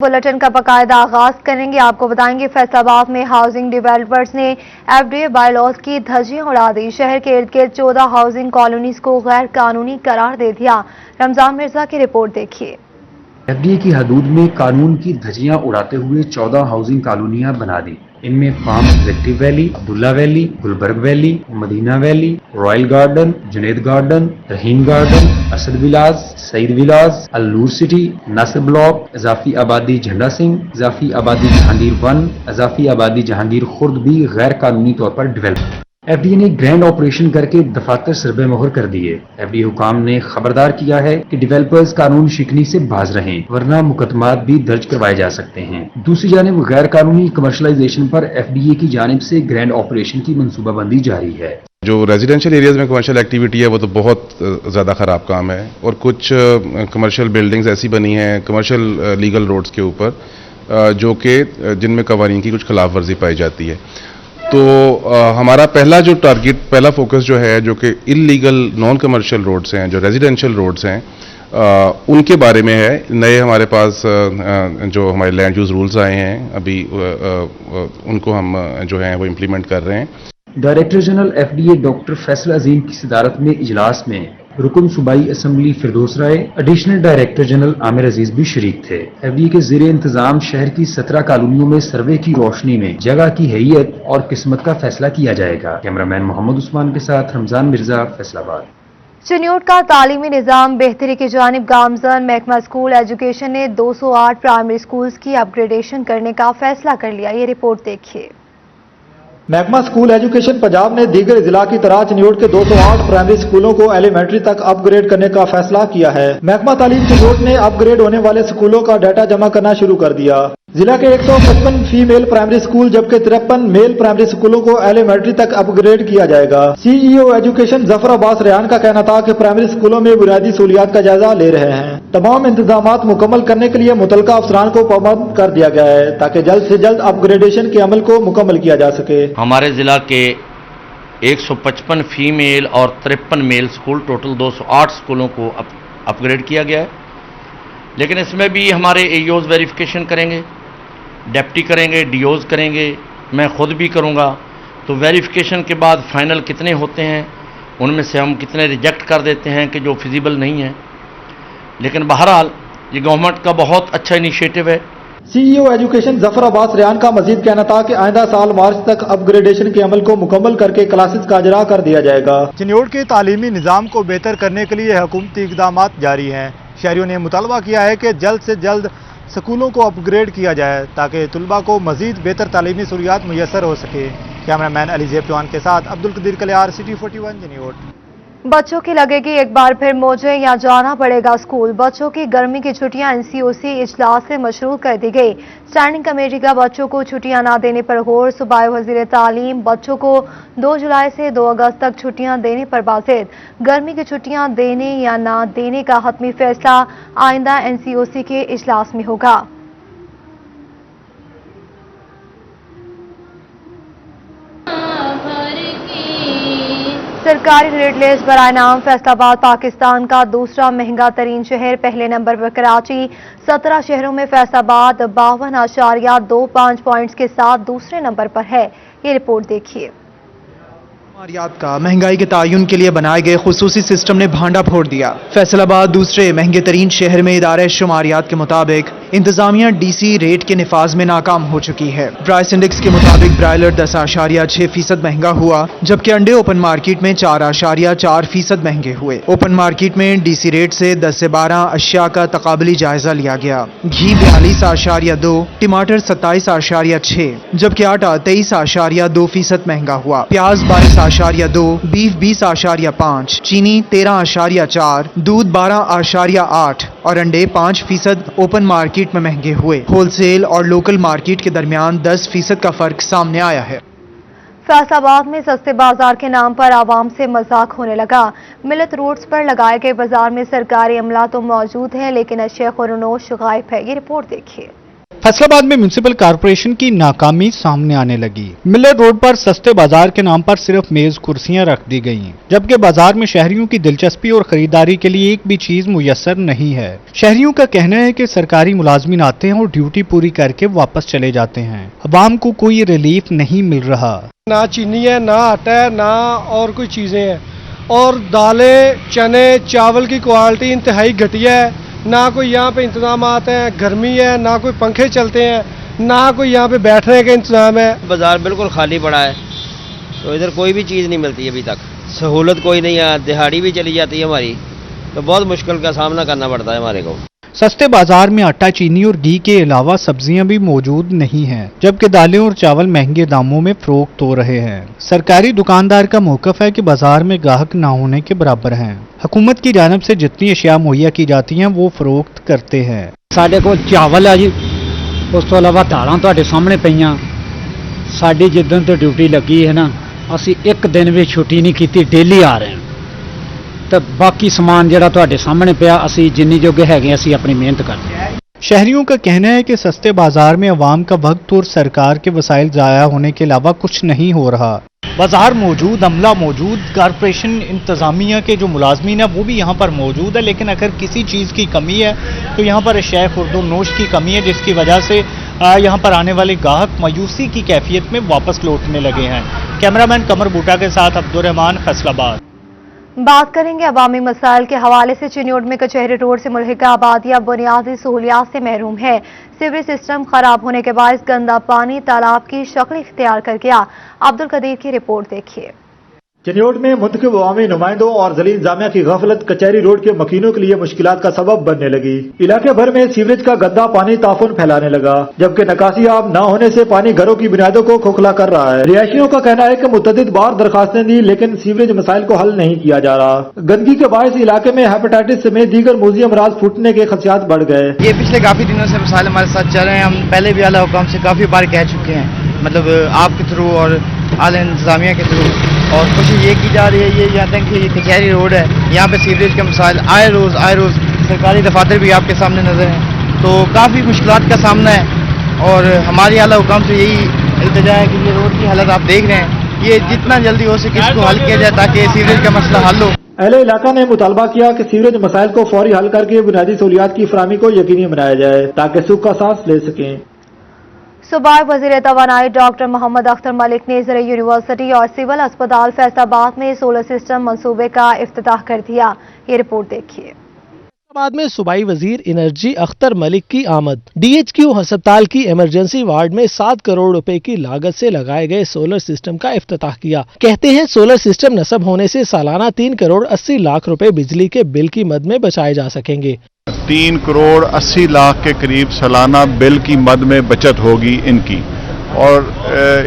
Bulletin کا باقاعدہ آغاز کریں گے۔ آپ کو بتائیں گے فیصل آباد میں ہاؤسنگ ڈیولپرز نے FDA بائی لاز کی دھجیاں اڑا دی۔ شہر کے ارد گرد 14 ہاؤسنگ کالونیز کو غیر قانونی قرار دے دیا۔ رمضان مرزا کی رپورٹ دیکھیے۔ FDA کی حدود میں قانون کی دھجیاں اڑاتے ہوئے 14 ہاؤسنگ کالونیاں بنا دی۔ ان میں farm executive valley, Abdullah valley, Gulberg valley, Madina valley, royal garden, Junaid garden, Rahim garden, Asad villas, Saeed villas, Alnoor city, Nasir block, اضافی آبادی جھنڈا سنگھ، اضافی آبادی جہانگیر 1، اضافی آبادی جہانگیر خرد بھی غیر قانونی طور پر ڈیولپ۔ FDA نے گرینڈ آپریشن کر کے دفاتر سربے مہر کر دیے۔ FDA حکام نے خبردار کیا ہے کہ ڈیولپرز قانون شکنی سے باز رہیں ورنہ مقدمات بھی درج کروائے جا سکتے ہیں۔ دوسری جانب غیر قانونی کمرشلائزیشن پر FDA کی جانب سے گرینڈ آپریشن کی منصوبہ بندی جاری ہے۔ جو ریزیڈینشیل ایریاز میں کمرشل ایکٹیویٹی ہے وہ تو بہت زیادہ خراب کام ہے، اور کچھ کمرشل بلڈنگز ایسی بنی ہیں کمرشل لیگل روڈز کے اوپر جو کہ جن میں قوانین کی کچھ خلاف ورزی پائی جاتی ہے۔ تو ہمارا پہلا جو ٹارگٹ، پہلا فوکس جو ہے، جو کہ انلیگل نان کمرشل روڈز ہیں، جو ریزیڈینشیل روڈز ہیں، ان کے بارے میں ہے۔ نئے ہمارے پاس جو ہمارے لینڈ یوز رولز آئے ہیں، ابھی ان کو ہم جو ہیں وہ امپلیمنٹ کر رہے ہیں۔ Director general FDA doctor Faisal Azeem کی صدارت میں اجلاس میں رکن صوبائی assembly Firdous Rai, additional director general Aamir Aziz بھی شریک تھے۔ FDA کے زیر انتظام شہر کی 17 کالونیوں میں سروے کی روشنی میں جگہ کی حیت اور قسمت کا فیصلہ کیا جائے گا۔ کیمرامین محمد عثمان کے ساتھ رمضان مرزا، فیصل آباد۔ چنیوٹ کا تعلیمی نظام بہتری کی جانب گامزن۔ محکمہ اسکول ایجوکیشن نے 208 پرائمری اسکولز کی اپ گریڈیشن کرنے کا فیصلہ کر لیا۔ یہ رپورٹ دیکھیے۔ محکمہ اسکول ایجوکیشن پنجاب نے دیگر اضلاع کی طرح چنیوٹ کے 208 پرائمری اسکولوں کو ایلیمنٹری تک اپ گریڈ کرنے کا فیصلہ کیا ہے۔ محکمہ تعلیم چنیوٹ نے اپ گریڈ ہونے والے اسکولوں کا ڈیٹا جمع کرنا شروع کر دیا۔ ضلع کے 155 فیمیل پرائمری اسکول جبکہ 53 میل پرائمری اسکولوں کو ایلیمنٹری تک اپ گریڈ کیا جائے گا۔ CEO ایجوکیشن ظفر عباس ریان کا کہنا تھا کہ پرائمری اسکولوں میں بنیادی سہولیات کا جائزہ لے رہے ہیں۔ تمام انتظامات مکمل کرنے کے لیے متعلقہ افسران کو پابند کر دیا گیا ہے تاکہ جلد سے جلد اپ گریڈیشن کے عمل کو مکمل کیا جا سکے۔ ہمارے ضلع کے 155 فیمیل اور 53 میل اسکول، ٹوٹل 208 اسکولوں کو اپ گریڈ کیا گیا ہے، لیکن اس میں بھی ہمارے AEOز ویریفیکیشن کریں گے، ڈیپٹی کریں گے، DOز کریں گے، میں خود بھی کروں گا۔ تو ویریفیکیشن کے بعد فائنل کتنے ہوتے ہیں، ان میں سے ہم کتنے ریجیکٹ کر دیتے ہیں کہ جو فیزیبل نہیں ہے، لیکن بہرحال یہ گورنمنٹ کا بہت اچھا انیشیٹو ہے۔ CEO ایجوکیشن ظفر عباس ریان کا مزید کہنا تھا کہ آئندہ سال مارچ تک اپ گریڈیشن کے عمل کو مکمل کر کے کلاسز کا اجرا کر دیا جائے گا۔ چنیوٹ کے تعلیمی نظام کو بہتر کرنے کے لیے حکومتی اقدامات جاری ہیں۔ شہریوں نے مطالبہ کیا ہے کہ جلد سے جلد سکولوں کو اپ گریڈ کیا جائے تاکہ طلباء کو مزید بہتر تعلیمی سہولیات میسر ہو سکے۔ کیمرہ مین علی زیب چوہان کے ساتھ عبدالقدیر کلیار، City 41 چنیوٹ۔ بچوں کی لگے گی ایک بار پھر موجیں یا جانا پڑے گا اسکول۔ بچوں کی گرمی کی چھٹیاں NCOC اجلاس سے مشروط کر دی گئی۔ اسٹینڈنگ کمیٹی کا بچوں کو چھٹیاں نہ دینے پر غور۔ صوبائی وزیر تعلیم بچوں کو 2 جولائی سے 2 اگست تک چھٹیاں دینے پر بازید۔ گرمی کی چھٹیاں دینے یا نہ دینے کا حتمی فیصلہ آئندہ NCOC کے اجلاس میں ہوگا۔ سرکاری ریٹ لیس برائے نام فیصل آباد پاکستان کا دوسرا مہنگا ترین شہر۔ پہلے نمبر پر کراچی، 17 شہروں میں فیصل آباد 52.25 پوائنٹس کے ساتھ دوسرے نمبر پر ہے۔ یہ رپورٹ دیکھیے۔ شماریات کا مہنگائی کے تعین کے لیے بنائے گئے خصوصی سسٹم نے بھانڈا پھوڑ دیا۔ فیصل آباد دوسرے مہنگے ترین شہر میں ادارہ شماریات کے مطابق انتظامیہ DC ریٹ کے نفاذ میں ناکام ہو چکی ہے۔ پرائس انڈیکس کے مطابق برائلر 10.6% مہنگا ہوا جبکہ انڈے اوپن مارکیٹ میں 4.4% مہنگے ہوئے۔ اوپن مارکیٹ میں DC ریٹ سے 10 سے 12 اشیاء کا تقابلی جائزہ لیا گیا۔ گھی 42.2، ٹماٹر 27.6 جبکہ آٹا 23.2% مہنگا ہوا۔ پیاز 22.2، بیف 20.5، چینی 13.4، دودھ 12.8 اور انڈے 5% اوپن مارکیٹ میں مہنگے ہوئے۔ ہول سیل اور لوکل مارکیٹ کے درمیان 10% کا فرق سامنے آیا ہے۔ فیصل آباد میں سستے بازار کے نام پر عوام سے مذاق ہونے لگا۔ ملت روڈز پر لگائے گئے بازار میں سرکاری عملہ تو موجود ہے لیکن اشیاء خورنوش غائب ہے۔ یہ رپورٹ دیکھیے۔ फैसलाबाद में म्यूनिसिपल कारपोरेशन की नाकामी सामने आने लगी। मिलर रोड पर सस्ते बाजार के नाम पर सिर्फ मेज कुर्सियां रख दी गईं, जबकि बाजार में शहरियों की दिलचस्पी और खरीदारी के लिए एक भी चीज मुयस्सर नहीं है। शहरियों का कहना है कि सरकारी मुलाजमीन आते हैं और ड्यूटी पूरी करके वापस चले जाते हैं। अवाम को कोई रिलीफ नहीं मिल रहा। ना चीनी है, ना आटा है, ना और कोई चीजें हैं, और दालें, चने, चावल की क्वालिटी इंतहाई घटिया है। ना कोई यहाँ पे इंतजाम हैं, गर्मी है, ना कोई पंखे चलते हैं, ना कोई यहाँ पे बैठने का इंतजाम है। बाजार बिल्कुल खाली पड़ा है, तो इधर कोई भी चीज़ नहीं मिलती अभी तक, सहूलत कोई नहीं है, दिहाड़ी भी चली जाती है हमारी, तो बहुत मुश्किल का सामना करना पड़ता है हमारे को। सस्ते बाजार में आटा, चीनी और घी के अलावा सब्जियां भी मौजूद नहीं हैं, जबकि दालें और चावल महंगे दामों में फरोख्त हो रहे हैं। सरकारी दुकानदार का मौकफ है कि बाजार में ग्राहक ना होने के बराबर हैं। हुकूमत की जानिब से जितनी अशिया मुहैया की जाती हैं वो फरोख्त करते हैं। ਸਾਡੇ ਕੋਲ ਚਾਵਲ ਆ ਜੀ, ਉਸ ਤੋਂ ਇਲਾਵਾ ਦਾਲਾਂ ਤੁਹਾਡੇ ਸਾਹਮਣੇ ਪਈਆਂ। ਸਾਡੀ ਜਿੱਦਣ ਤੋਂ ਡਿਊਟੀ ਲੱਗੀ ਹੈ ਨਾ, ਅਸੀਂ ਇੱਕ ਦਿਨ ਵੀ ਛੁੱਟੀ ਨਹੀਂ ਕੀਤੀ, ਡੇਲੀ ਆ ਰਹੇ ਹਾਂ। ਤੇ ਬਾਕੀ ਸਮਾਨ ਜਿਹੜਾ ਤੁਹਾਡੇ ਸਾਹਮਣੇ ਪਿਆ, ਅਸੀਂ ਜਿੰਨੀ ਜੋਗੇ ਹੈਗੇ ਅਸੀਂ ਆਪਣੀ ਮਿਹਨਤ ਕਰਦੇ ਹਾਂ। शहरियों का कहना है कि सस्ते बाजार में अवाम का वक्त और सरकार के वसाइल ज़ाया होने के अलावा कुछ नहीं हो रहा। बाजार मौजूद, अमला मौजूद, कारपोरेशन इंतज़ामिया के जो मुलाजमीन है वो भी यहाँ पर मौजूद है, लेकिन अगर किसी चीज़ की कमी है तो यहाँ पर अशिया खुर्दोनोश की कमी है, जिसकी वजह से यहाँ पर आने वाले गाहक मायूसी की कैफियत में वापस लौटने लगे हैं। कैमरामैन कमर बूटा के साथ अब्दुर्रहमान, फैसलाबाद। बात करेंगे अवामी मसाइल के हवाले से। चिन्योट में कचहरी रोड से मुल्हिका आबादियां बुनियादी सहूलियात से महरूम है। सीवरेज सिस्टम खराब होने के बायस गंदा पानी तालाब की शक्ल इख्तियार कर गया। अब्दुल कदीर की रिपोर्ट देखिए। चिन्योट में मुंतखब अवामी नुमाइंदों और ज़लील इंतजामिया की गफलत कचहरी रोड के मकीनों के लिए मुश्किलात का सबब बनने लगी। इलाके भर में सीवरेज का गंदा पानी ताफुन फैलाने लगा, जबकि निकासी आब न होने से पानी घरों की बुनियादों को खोखला कर रहा है। रिहायशियों का कहना है कि मुतअद्दिद बार दरखास्तें दी, लेकिन सीवरेज मसाइल को हल नहीं किया जा रहा। गंदगी के बायस इलाके में हेपेटाइटिस समेत दीगर मूजी अमराज फूटने के खदशात बढ़ गए। ये पिछले काफी दिनों से मसाइल हमारे साथ चल रहे हैं। हम पहले भी आला हुकाम से काफी बार कह चुके हैं, मतलब आपके थ्रू और आला इंतजामिया के थ्रू, और कोशिश ये की जा रही है, ये यहाँ तक कि ये कचहरी रोड है, यहाँ पे सीवरेज के मसाइल आए रोज़ सरकारी दफातर भी आपके सामने नजर हैं, तो काफ़ी मुश्किलात का सामना है। और हमारी आला हुकाम से यही इल्तिजा है कि ये रोड की हालत आप देख रहे हैं, ये जितना जल्दी हो सके इसको हल किया जाए ताकि सीवरेज का मसला हल हो। अहले इलाका ने मुतालबा किया कि सीवरेज मसाइल को फौरी हल करके बुनियादी सहूलियात की फराहमी को यकीनी बनाया जाए ताकि सुख का सांस ले सकें। सूबाई वज़ीर तवानाई डॉक्टर मोहम्मद अख्तर मलिक ने ज़रई यूनिवर्सिटी और सिविल अस्पताल फैसलाबाद में सोलर सिस्टम मंसूबे का इफ्तिताह कर दिया। ये रिपोर्ट देखिए। फैसलाबाद में सूबाई वजीर एनर्जी अख्तर मलिक की आमद। DHQ अस्पताल की इमरजेंसी वार्ड में 7 करोड़ रुपए की लागत से लगाए गए सोलर सिस्टम का इफ्तिताह किया। कहते हैं सोलर सिस्टम नस्ब होने से सालाना 3 करोड़ 80 लाख रुपए बिजली के बिल की मद में बचाए जा सकेंगे। 3 करोड़ 80 लाख के करीब सालाना बिल की मद में बचत होगी इनकी, और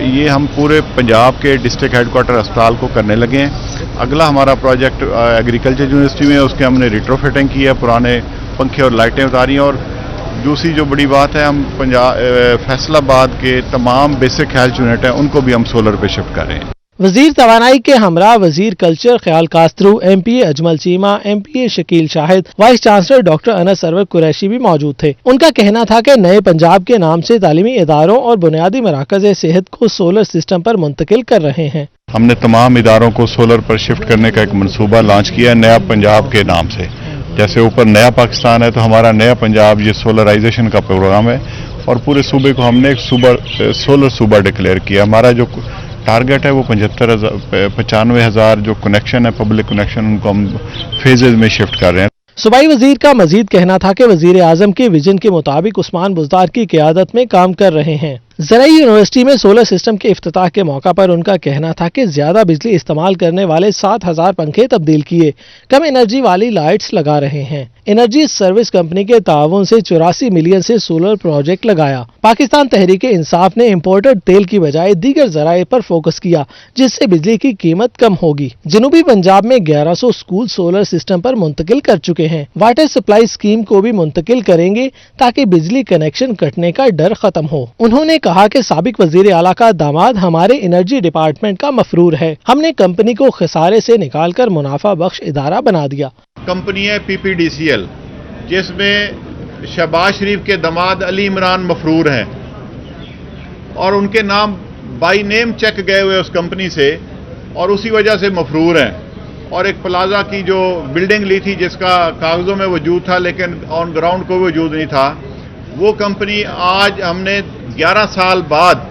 ये हम पूरे पंजाब के डिस्ट्रिक्ट हेडक्वार्टर अस्पताल को करने लगे हैं। अगला हमारा प्रोजेक्ट एग्रीकल्चर यूनिवर्सिटी में, उसके हमने रिट्रोफिटिंग की है, पुराने पंखे और लाइटें उतारी हैं। और दूसरी जो बड़ी बात है, हम फैसलाबाद के तमाम बेसिक हेल्थ यूनिट हैं उनको भी हम सोलर पे शिफ्ट कर रहे हैं। वजीर तवानाई के हमरा वजीर कल्चर ख्याल कास्तरू, MPA Ajmal Cheema, MPA Shakeel Shahid, vice chancellor doctor Anas Sarwar Qureshi भी मौजूद थे। उनका कहना था कि नए पंजाब के नाम से तालीमी इदारों और बुनियादी मराकज सेहत को सोलर सिस्टम पर मुंतकिल कर रहे हैं। हमने तमाम इदारों को सोलर पर शिफ्ट करने का एक मनसूबा लॉन्च किया है नया पंजाब के नाम से। जैसे ऊपर नया पाकिस्तान है, तो हमारा नया पंजाब ये सोलराइजेशन का प्रोग्राम है, और पूरे सूबे को हमने एक सोलर सूबा डिक्लेयर किया। हमारा जो टारगेट है वो 95,000 जो कनेक्शन है, पब्लिक कनेक्शन, उनको हम फेजेज में शिफ्ट कर रहे हैं। सूबाई वजीर का मजीद कहना था कि वजीर आजम के विजन के मुताबिक उस्मान बुज़दार की क़यादत में काम कर रहे हैं। ज़रई यूनिवर्सिटी में सोलर सिस्टम के इफ्तिताह के मौका पर उनका कहना था कि ज्यादा बिजली इस्तेमाल करने वाले 7,000 पंखे तब्दील किए, कम एनर्जी वाली लाइट्स लगा रहे हैं। एनर्जी सर्विस कंपनी के ताउन से 84 मिलियन से सोलर प्रोजेक्ट लगाया। पाकिस्तान तहरीक इंसाफ ने इम्पोर्टेड तेल की बजाय दीगर जराए पर फोकस किया, जिससे बिजली की कीमत कम होगी। जनूबी पंजाब में 1100 स्कूल सोलर सिस्टम पर मुंतकिल कर चुके हैं। वाटर सप्लाई स्कीम को भी मुंतकिल करेंगे ताकि बिजली कनेक्शन कटने का डर खत्म हो। उन्होंने कहा कि साबिक वजीर आला का दामाद हमारे एनर्जी डिपार्टमेंट का मफरूर है। हमने कंपनी को खसारे से निकालकर मुनाफा बख्श इदारा बना दिया। कंपनी है PPDCL, जिसमें शहबाज शरीफ के दामाद अली इमरान मफरूर हैं और उनके नाम बाई नेम चेक गए हुए उस कंपनी से और उसी वजह से मफरूर हैं। और एक प्लाजा की जो बिल्डिंग ली थी जिसका कागजों में वजूद था लेकिन ऑन ग्राउंड कोई वजूद नहीं था, वो कंपनी आज हमने 11 साल बाद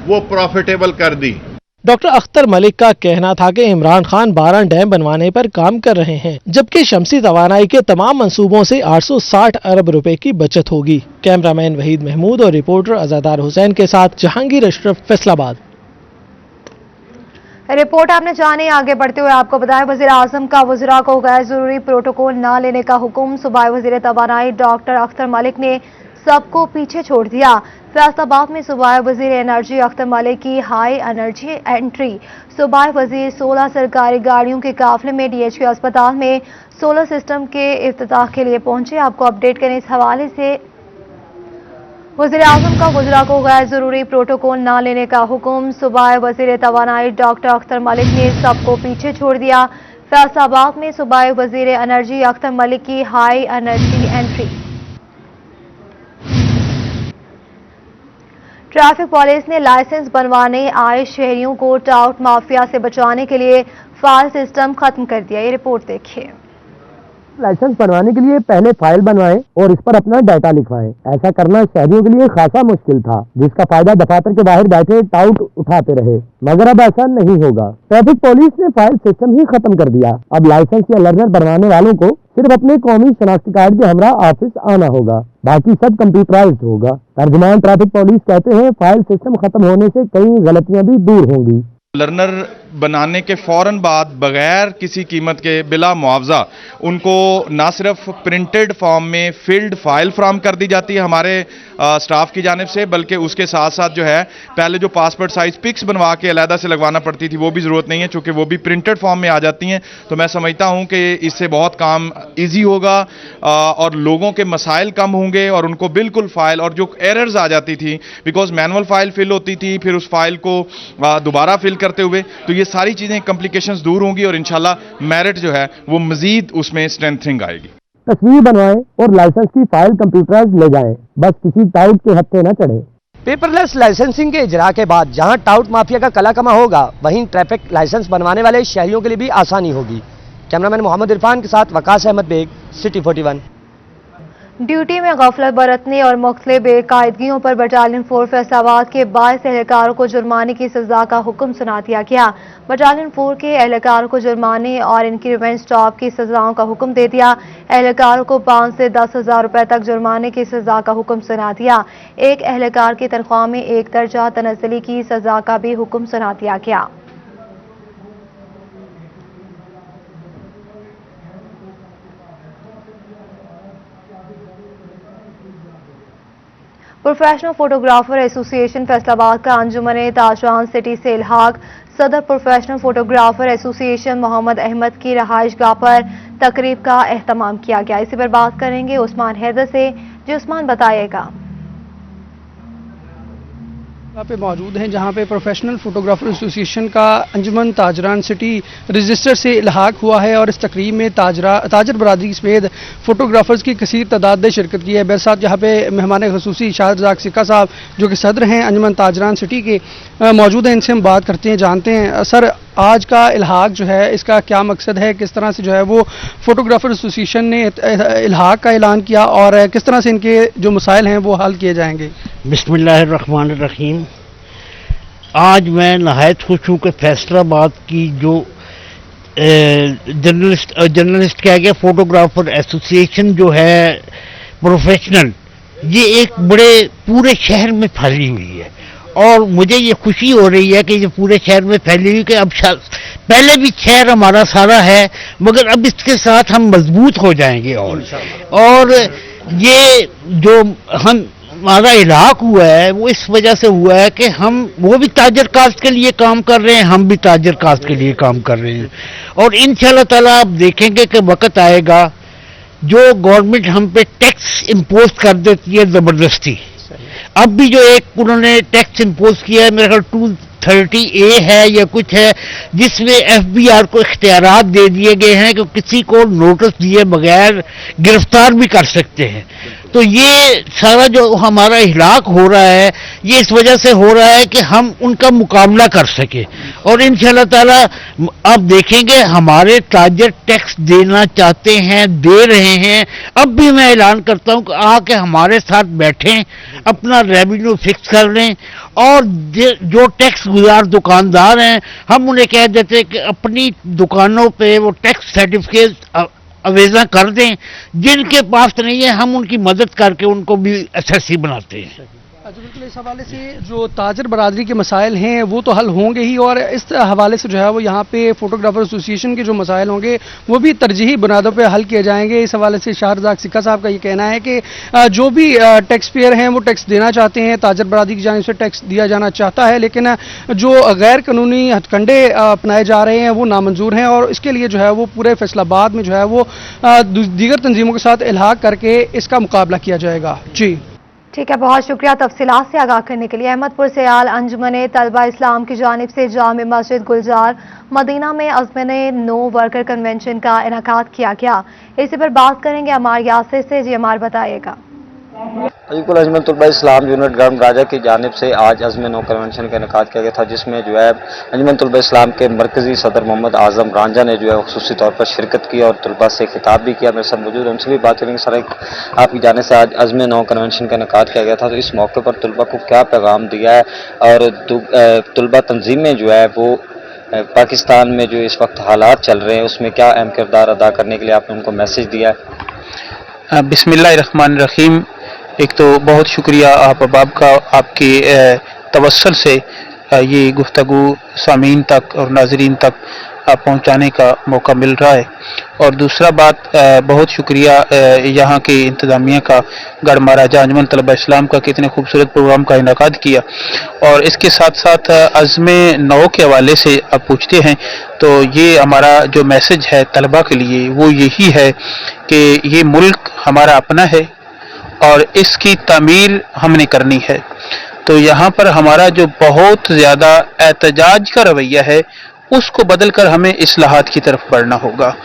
वो प्रॉफिटेबल कर दी। डॉक्टर अख्तर मलिक का कहना था कि इमरान खान 12 डैम बनवाने पर काम कर रहे हैं, जबकि शमसी तवानाई के तमाम मंसूबों से 860 अरब रुपए की बचत होगी। कैमरामैन वहीद महमूद और रिपोर्टर अजादार हुसैन के साथ जहांगीर अशरफ, फैसलाबाद। रिपोर्ट आपने जाने, आगे बढ़ते हुए आपको बताया वजीर आजम का वज़रा को गैर जरूरी प्रोटोकॉल न लेने का हुक्म। सूबाई वजीर तवानाई डॉक्टर अख्तर मलिक ने सबको पीछे छोड़ दिया। फैसलाबाद में सूबाई वजीर एनर्जी अख्तर मलिक की हाई एनर्जी एंट्री। सूबाई वजीर 16 सरकारी गाड़ियों के काफिले में DHQ अस्पताल में सोलर सिस्टम के इफ्तिताह के लिए पहुंचे। आपको अपडेट करें इस हवाले से। वज़ीर आज़म का वज़रा को गैर जरूरी प्रोटोकॉल न लेने का हुक्म। सूबाई वजीर तवानाई डॉक्टर अख्तर मलिक ने सबको पीछे छोड़ दिया। फैसलाबाद में सूबाई वजीर एनर्जी अख्तर मलिक की high energy entry. Traffic police ने लाइसेंस बनवाने आए शहरियों को टाउट माफिया से बचाने के लिए फाइल सिस्टम खत्म कर दिया। ये रिपोर्ट देखिए। लाइसेंस बनवाने के लिए पहले फाइल बनवाएं और इस पर अपना डाटा लिखवाएं। ऐसा करना शहरियों के लिए खासा मुश्किल था, जिसका फायदा दफातर के बाहर बैठे टाउट उठाते रहे, मगर अब ऐसा नहीं होगा। ट्रैफिक पुलिस ने फाइल सिस्टम ही खत्म कर दिया। अब लाइसेंस या लर्नर बनवाने वालों को सिर्फ अपने कौमी शनाख्ती कार्ड के हमरा ऑफिस आना होगा, बाकी सब कंप्यूटराइज्ड होगा। तर्जुमान ट्रैफिक पुलिस कहते हैं फाइल सिस्टम खत्म होने से कई गलतियां भी दूर होंगी। लर्नर बनाने के फौरन बाद बगैर किसी कीमत के बिला मुआवजा उनको ना सिर्फ प्रिंटेड फॉर्म में फिल्ड फाइल फ्राहम कर दी जाती है हमारे स्टाफ की जानिब से, बल्कि उसके साथ साथ जो है पहले जो पासपोर्ट साइज पिक्स बनवा के अलहदा से लगवाना पड़ती थी वो भी ज़रूरत नहीं है, चूँकि वो भी प्रिंटेड फॉर्म में आ जाती हैं। तो मैं समझता हूँ कि इससे बहुत काम ईजी होगा और लोगों के मसाइल कम होंगे और उनको बिल्कुल फाइल और जो एरर्स आ जाती थी, बिकॉज मैनुअल फाइल फिल होती थी, फिर उस फाइल को दोबारा फिल करते हुए, तो ये सारी चीजें कॉम्प्लिकेशंस दूर होंगी और इंशाल्लाह मेरिट जो है वो मजीद उसमें स्ट्रेंथनिंग आएगी। तस्वीर बनवाएं और लाइसेंस की फाइल कंप्यूटराइज्ड ले जाएं, बस किसी टाउट के हत्थे न चढ़े। पेपरलेस लाइसेंसिंग के इजरा के बाद जहां टाउट माफिया का कला कमा होगा, वहीं ट्रैफिक लाइसेंस बनवाने वाले शहरियों के लिए भी आसानी होगी। कैमरामैन मोहम्मद इरफान के साथ वकास अहमद बेग, सिटी 41। ड्यूटी में गफलत बरतने और मुख्तलिफ बेकायदगियों पर बटालियन 4 फैसलाबाद के 22 एहलकारों को जुर्माने की सजा का हुक्म सुना दिया गया। बटालियन 4 के एहलकारों को जुर्माने और इंक्रीमेंट स्टॉप की सजाओं का हुक्म दे दिया। एहलकारों को 5 से 10 हज़ार रुपए तक जुर्माने की सजा का हुक्म सुना दिया। एक एहलकार की तनख्वाह में 1 दर्जा तनज़्ज़ुली की सजा का भी हुक्म सुना दिया गया। प्रोफेशनल फोटोग्राफर एसोसिएशन फैसलाबाद का अंजुमन ताजरान सिटी से इल्हाक। सदर professional photographer association Mohammad Ahmed की रहायशगाह पर तकरीब का एहतमाम किया गया। इसी पर बात करेंगे उस्मान हैदर से। जी उस्मान, बताइएगा। पे मौजूद हैं जहां पे प्रोफेशनल फोटोग्राफर एसोसिएशन का अंजुमन ताजरान सिटी रजिस्टर से इल्हाक हुआ है और इस तकरीब में ताजर बरादरी समेत फोटोग्राफर्स की कसीर तादाद ने शिरकत की है। मेरे साथ यहाँ पे मेहमान खसूसी शाहिद रज़ाक सिक्का साहब जो कि सदर हैं अंजुमन ताजरान सिटी के मौजूद हैं, इनसे हम बात करते हैं, जानते हैं सर आज का इल्हाक जो है इसका क्या मकसद है, किस तरह से जो है वो फोटोग्राफर एसोसिएशन ने इल्हाक का ऐलान किया और किस तरह से इनके जो मसाइल हैं वो हल किए जाएंगे। बिस्मिल्लाहिर्रहमानिर्रहीम। आज मैं नहायत खुश हूँ कि फैसलाबाद की जो जर्नलिस्ट कह गया फोटोग्राफर एसोसिएशन जो है प्रोफेशनल, ये एक बड़े पूरे शहर में फैली हुई है और मुझे ये खुशी हो रही है कि ये पूरे शहर में फैली हुई कि अब पहले भी शहर हमारा सारा है मगर अब इसके साथ हम मजबूत हो जाएंगे और ये जो हमारा इलाक हुआ है वो इस वजह से हुआ है कि हम वो भी ताजर कास्ट के लिए काम कर रहे हैं, हम भी ताजर कास्ट के लिए काम कर रहे हैं और इंशाल्लाह ताला आप देखेंगे कि वक्त आएगा जो गवर्नमेंट हम पे टैक्स इम्पोज कर देती है जबरदस्ती। अब भी जो एक उन्होंने टैक्स इम्पोज किया है मेरे ख्याल 230A है या कुछ है, जिसमें FBI को इख्तियारात दे दिए गए हैं कि किसी को नोटिस दिए बगैर गिरफ्तार भी कर सकते हैं। तो ये सारा जो हमारा हिलाक हो रहा है ये इस वजह से हो रहा है कि हम उनका मुकाबला कर सके। और इंशाल्लाह ताला आप देखेंगे हमारे ताजर टैक्स देना चाहते हैं, दे रहे हैं। अब भी मैं ऐलान करता हूं कि आके हमारे साथ बैठें, अपना रेवेन्यू फिक्स कर लें और जो टैक्स गुजार दुकानदार हैं हम उन्हें कह देते हैं कि अपनी दुकानों पे वो टैक्स सर्टिफिकेट अवेजा कर दें। जिनके पास नहीं है हम उनकी मदद करके उनको भी एसएससी बनाते हैं। बिल्कुल, इस हवाले से जो ताजर बरादरी के मसाइल हैं वो तो हल होंगे ही, और इस हवाले से जो है वो यहाँ पे फोटोग्राफर एसोसिएशन के जो मसाइल होंगे वो भी तरजीही बुनियादों पे हल किए जाएंगे। इस हवाले से शाहरजाक सिक्का साहब का ये कहना है कि जो भी टैक्स पेयर हैं वो टैक्स देना चाहते हैं, ताजर बरादरी की जानिब से टैक्स दिया जाना चाहता है, लेकिन जो गैर कानूनी हथकंडे अपनाए जा रहे हैं वो नामंजूर हैं और इसके लिए जो है वो पूरे फैसलाबाद में जो है वो दीगर तंजीमों के साथ इल्हाक करके इसका मुकाबला किया जाएगा। जी ठीक है, बहुत शुक्रिया तफसीलात से आगाह करने के लिए। अहमदपुर से आल अंजुमन तलबा इस्लाम की जानिब से जामे मस्जिद गुलजार मदीना में अज़्मन नो वर्कर कन्वेंशन का इनेकाद किया गया। इसी पर बात करेंगे अमार यासिर से। जी अमार, बताइएगा। बिल्कुल, अजमन तलबा इस्लाम यूनिट ग्राउंड राजा की जानिब से आज अज़्म नो कन्वेंशन का इनेकाद किया गया था, जिसमें जो है अजमन तलबा इस्लाम के मरकजी सदर मोहम्मद आज़म रांझा ने जो है खुसूसी तौर पर शिरकत की और तलबा से खिताब भी किया। मेरे साथ मौजूद उनसे भी बात करेंगे। सर, आपकी जानिब से आज अज़्म नो कन्वेंशन का इनेकाद किया गया था, तो इस मौके पर तलबा को क्या पैगाम दिया है और तलबा तंजीमें जो है वो पाकिस्तान में जो इस वक्त हालात चल रहे हैं उसमें क्या अहम किरदार अदा करने के लिए आपने उनको मैसेज दिया है? बिस्मिल्लाहिर्रहमानिर्रहीम। एक तो बहुत शुक्रिया आप अहबाब का, आपके तवस्सुल से ये गुफ्तगू सामीन तक और नाजरीन तक पहुंचाने का मौका मिल रहा है। और दूसरा बात, बहुत शुक्रिया यहाँ के इंतज़ामिया का, गढ़ महाराजा अंजुमन तलबा इस्लाम का, कितने खूबसूरत प्रोग्राम का इनेकाद किया। और इसके साथ साथ अज़्म नौ के हवाले से आप पूछते हैं तो ये हमारा जो मैसेज है तलबा के लिए वो यही है कि ये मुल्क हमारा अपना है और इसकी तामीर हमने करनी है। तो यहाँ पर हमारा जो बहुत ज़्यादा एहतजाज का रवैया है उसको बदलकर हमें इस्लाहात की तरफ बढ़ना होगा।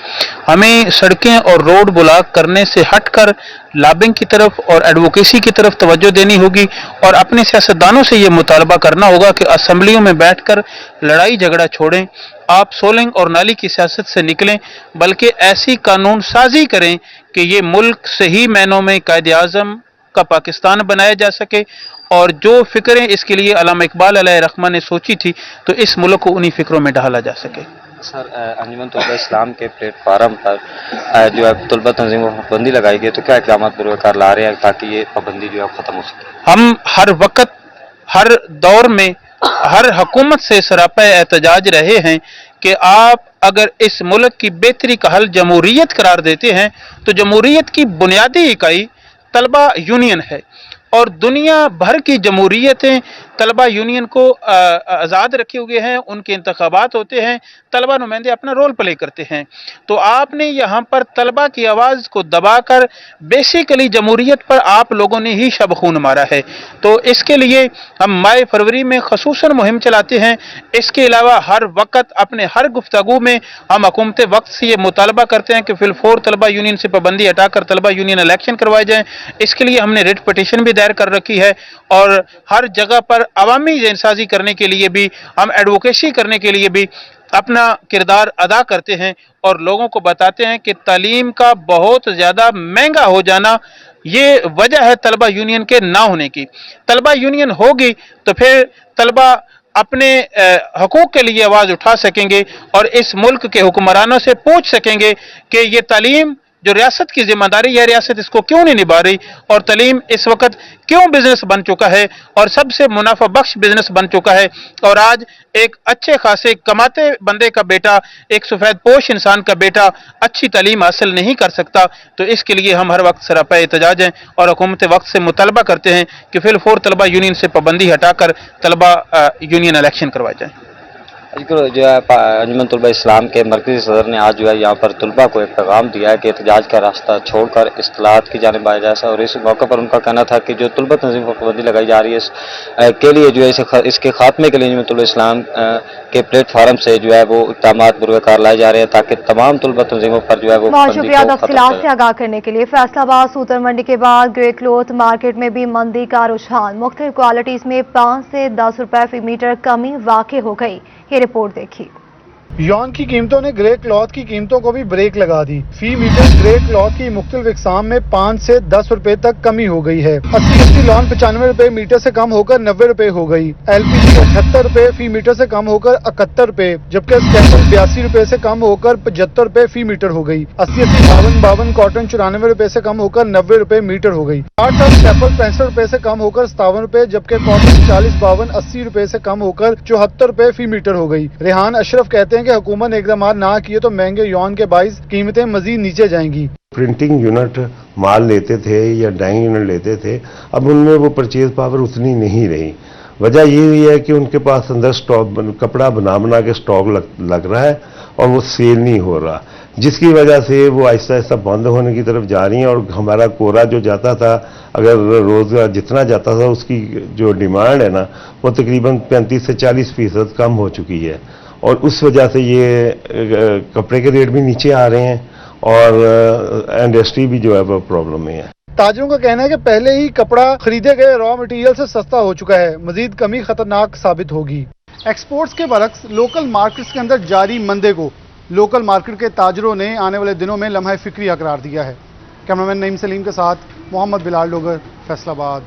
हमें सड़कें और रोड ब्लॉक करने से हटकर लॉबिंग की तरफ और एडवोकेसी की तरफ तवज्जो देनी होगी और अपने सियासतदानों से ये मुतालबा करना होगा कि असेंबलियों में बैठकर लड़ाई झगड़ा छोड़ें, आप सोलिंग और नाली की सियासत से निकलें, बल्कि ऐसी कानून साजी करें कि ये मुल्क सही मायनों में कायदे आज़म का पाकिस्तान बनाया जा सके। और जो फिक्रें इसके लिए अल्लामा इकबाल अलैहिर्रहमान ने सोची थी तो इस मुल्क को उन्हीं फिक्रों में ढाला जा सके। सर, अंजुमन तलबा इस्लाम के प्लेटफार्म पर जो है तलबा तंजीमों पर पाबंदी लगाई गई, तो क्या इक़दाम पुरवकार ला रहे हैं ताकि ये पाबंदी जो है ख़त्म हो सके? हम हर वक्त हर दौर में हर हुकूमत से सरापा एहतजाज रहे हैं कि आप अगर इस मुल्क की बेहतरी का हल जमहूरियत करार देते हैं तो जमहूरियत की बुनियादी इकाई तलबा यूनियन है और दुनिया भर की जमहूरियतें तलबा यूनियन को आज़ाद रखे हुए हैं, उनके इंतखाबात होते हैं, तलबा नुमाइंदे अपना रोल प्ले करते हैं। तो आपने यहाँ पर तलबा की आवाज़ को दबाकर बेसिकली जमहूरियत पर आप लोगों ने ही शब खून मारा है। तो इसके लिए हम माह फरवरी में खसूसन मुहिम चलाते हैं। इसके अलावा हर वक्त अपने हर गुफ्तगू में हम हुकूमत वक्त से ये मुतालबा करते हैं कि फिलफोर तलबा यूनियन से पाबंदी हटाकर तलबा यूनियन इलेक्शन करवाए जाएँ। इसके लिए हमने रिट पटिशन भी दायर कर रखी है और हर जगह पर अवामी ज़हनसाज़ी करने के लिए भी, हम एडवोकेसी करने के लिए भी अपना किरदार अदा करते हैं और लोगों को बताते हैं कि तालीम का बहुत ज़्यादा महंगा हो जाना ये वजह है तलबा यूनियन के ना होने की। तलबा यूनियन होगी तो फिर तलबा अपने हकूक़ के लिए आवाज़ उठा सकेंगे और इस मुल्क के हुक्मरानों से पूछ सकेंगे कि ये तालीम जो रियासत की जिम्मेदारी है, रियासत इसको क्यों नहीं निभा रही और तालीम इस वक्त क्यों बिजनेस बन चुका है और सबसे मुनाफा बख्श बिजनेस बन चुका है। और आज एक अच्छे खासे कमाते बंदे का बेटा, एक सफ़ेद पोश इंसान का बेटा अच्छी तालीम हासिल नहीं कर सकता। तो इसके लिए हम हर वक्त सरापा एहतजाज हैं और हुकूमत वक्त से मुतालबा करते हैं कि फिलफोर तलबा यूनियन से पाबंदी हटाकर तलबा यूनियन इलेक्शन करवाए जाए। जो है अंजुमन तुलबा इस्लाम के मरकजी सदर ने आज जो है यहाँ पर तुलबा को एक पैगाम दिया है कि एहतजाज का रास्ता छोड़कर इस्लाहात की जानिब आया जाए। और इस मौके पर उनका कहना था कि जो तुलबा तंजीम पर पाबंदी लगाई जा रही है इसके लिए जो है इसके खात्मे के लिए अंजुमन तुलबा इस्लाम के प्लेटफार्म से जो है वो इक़दाम बुरकार लाए जा रहे हैं ताकि तमाम तुलबा तंजीमों पर जो है वो शुक्रिया तफसीलात से आगाह करने के लिए। फैसलाबाद सूतर मंडी के बाद ग्रे क्लॉथ मार्केट में भी मंदी का रुझान, मुख्तलिफ क्वालिटीज में 5 से 10 रुपए फी मीटर कमी वाक़ई हो गई। ये रिपोर्ट देखिए। यॉन की कीमतों ने ग्रे क्लॉथ की कीमतों को भी ब्रेक लगा दी। फी मीटर ग्रे क्लॉथ की मुख्तलिफ इकसाम में 5 से 10 रुपए तक कमी हो गई है। 80 लॉन 95 रुपए मीटर से कम होकर 90 रुपए हो गई। LPG 78 रुपए फी मीटर से कम होकर 71 रुपए, जबकि स्टेपल 82 रुपए से कम होकर 75 रुपए फी मीटर हो गई। 80 52 कॉटन 94 रुपए से कम होकर 90 रुपए मीटर हो गई। 8 स्टेपल 65 रुपए से कम होकर 57 रुपए, जबकि कॉटन 40 52 80 रुपए से कम होकर 74 रुपए फी मीटर हो गई। रेहान अशरफ कहते हैं कि हुकूमत ने इकदाम ना किए तो महंगे यौन के बाइस कीमतें मजीद नीचे जाएंगी। प्रिंटिंग यूनिट माल लेते थे या डाइंग यूनिट लेते थे, अब उनमें वो परचेज पावर उतनी नहीं रही। वजह ये हुई है कि उनके पास अंदर स्टॉक कपड़ा बना के स्टॉक लग रहा है और वो सेल नहीं हो रहा, जिसकी वजह से वो आहिस्ता आहिस्ता बंद होने की तरफ जा रही हैं। और हमारा कोरा जो जाता था, अगर रोज जितना जाता था उसकी जो डिमांड है ना वो तकरीबन 35 से 40% कम हो चुकी है और उस वजह से ये कपड़े के रेट भी नीचे आ रहे हैं और इंडस्ट्री भी जो है वो प्रॉब्लम में है। ताजरों का कहना है कि पहले ही कपड़ा खरीदे गए रॉ मटेरियल से सस्ता हो चुका है, मजीद कमी खतरनाक साबित होगी। एक्सपोर्ट्स के बरक्स लोकल मार्केट्स के अंदर जारी मंदे को लोकल मार्केट के ताजरों ने आने वाले दिनों में लम्हा फिक्रिया करार दिया है। कैमरामैन नईम सलीम के साथ मोहम्मद बिलाल डोगर, फैसलाबाद।